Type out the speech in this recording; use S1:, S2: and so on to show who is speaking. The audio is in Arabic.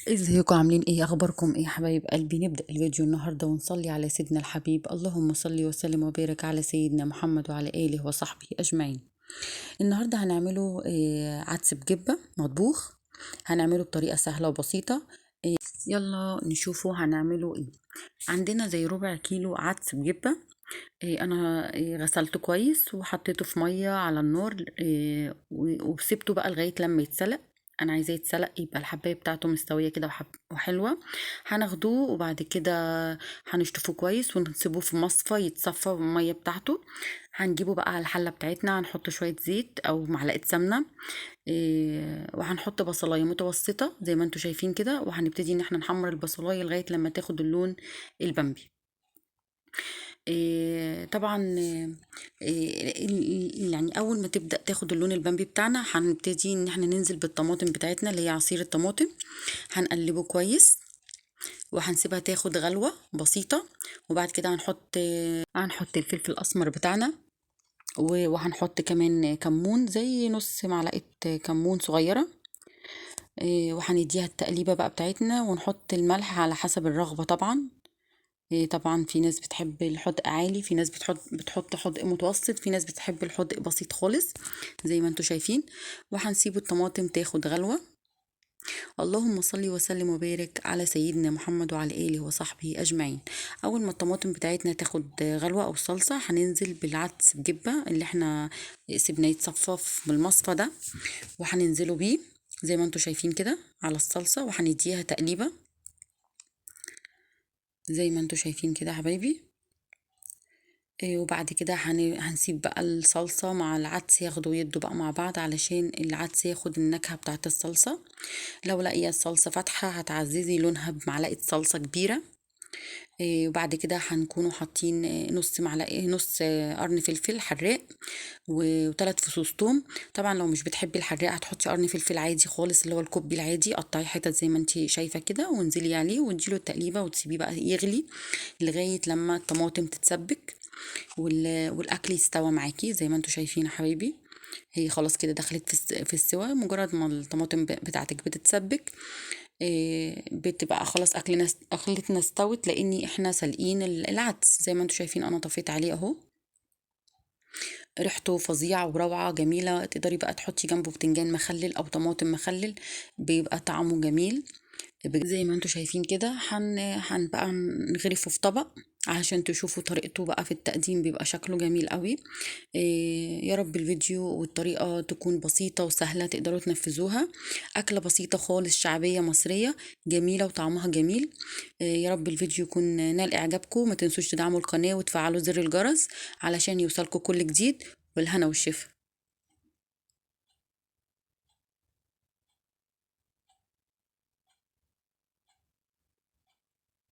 S1: ازيكم عاملين ايه؟ اخباركم ايه يا حبايب قلبي؟ نبدأ الفيديو النهارده ونصلي على سيدنا الحبيب. اللهم صل وسلم وبارك على سيدنا محمد وعلى اله وصحبه اجمعين. النهارده هنعمله عدس بجبة مطبوخ. هنعمله بطريقة سهلة وبسيطة. يلا نشوفه هنعمله ايه. عندنا زي ربع كيلو عدس بجبة. انا غسلته كويس وحطيته في مية على النار، وسبته بقى لغاية لما يتسلق. انا عايزاه يتسلق يبقى الحبايه بتاعته مستويه كده وحلوه. هناخدوه وبعد كده هنشطفه كويس ونسيبه في مصفى يتصفى بالميه بتاعته. هنجيبه بقى على الحله بتاعتنا، هنحط شويه زيت او معلقه سمنه. وهنحط بصلايه متوسطه زي ما انتم شايفين كده، وهنبتدي ان احنا نحمر البصلايه لغايه لما تاخد اللون البامبي. طبعا يعني اول ما تبدأ تاخد اللون البامبي بتاعنا هنبتدي ان احنا ننزل بالطماطم بتاعتنا اللي هي عصير الطماطم. هنقلبه كويس وهنسيبها تاخد غلوة بسيطة. وبعد كده هنحط الفلفل الاسمر بتاعنا، وهنحط كمان كمون زي نص معلقة كمون صغيرة. وهنديها التقليبة بقى بتاعتنا ونحط الملح على حسب الرغبة طبعا. طبعا في ناس بتحب الحدق عالي، في ناس بتحط حدق متوسط، في ناس بتحب الحدق بسيط خالص زي ما انتم شايفين. وهنسيب الطماطم تاخد غلوة. اللهم صل وسلم وبارك على سيدنا محمد وعلى آله وصحبه أجمعين. أول ما الطماطم بتاعتنا تاخد غلوة أو صلصة هننزل بالعدس بجبة اللي احنا سيبناه يتصفى من المصفى ده، وهننزله بيه زي ما انتم شايفين كده على الصلصة، وهنديها تقليبة زي ما انتم شايفين كده يا حبايبي. وبعد كده هنسيب بقى الصلصة مع العدس ياخدوا يدوا بقى مع بعض علشان العدس ياخد النكهة بتاعت الصلصة. لو لاقيه الصلصة فاتحة هتعززي لونها بمعلقة صلصة كبيرة. وبعد كده هنكونوا حاطين نص معلقة، نص قرن فلفل حراق وثلاث فصوص توم. طبعا لو مش بتحبي الحراق هتحطي قرن فلفل عادي خالص اللي هو الكوبي العادي، قطعي حتت زي ما انت شايفة كده وانزلي عليه واديله التقليبة وتسيبيه بقى يغلي لغاية لما الطماطم تتسبك والاكل يستوى معاكي زي ما انتم شايفين يا حبايبي. هي خلاص كده دخلت في السوا. مجرد ما الطماطم بتاعتك بتتسبك بتبقى خلاص اكلتنا استوت، لاني احنا سالقين العدس زي ما انتم شايفين. انا طفيت عليه اهو. ريحته فظيعة وروعة جميلة. تقدري بقى تحطي جنبه بتنجان مخلل او طماطم مخلل، بيبقى طعمه جميل. زي ما انتم شايفين كده هن بقى نغرفه في طبق علشان تشوفوا طريقته بقى في التقديم، بيبقى شكله جميل قوي. يا رب الفيديو والطريقة تكون بسيطة وسهلة تقدروا تنفذوها. أكلة بسيطة خالص شعبية مصرية جميلة وطعمها جميل. يا رب الفيديو يكون نال إعجابكم. ما تنسوش تدعموا القناة وتفعلوا زر الجرس علشان يوصلكم كل جديد، والهنا والشفا.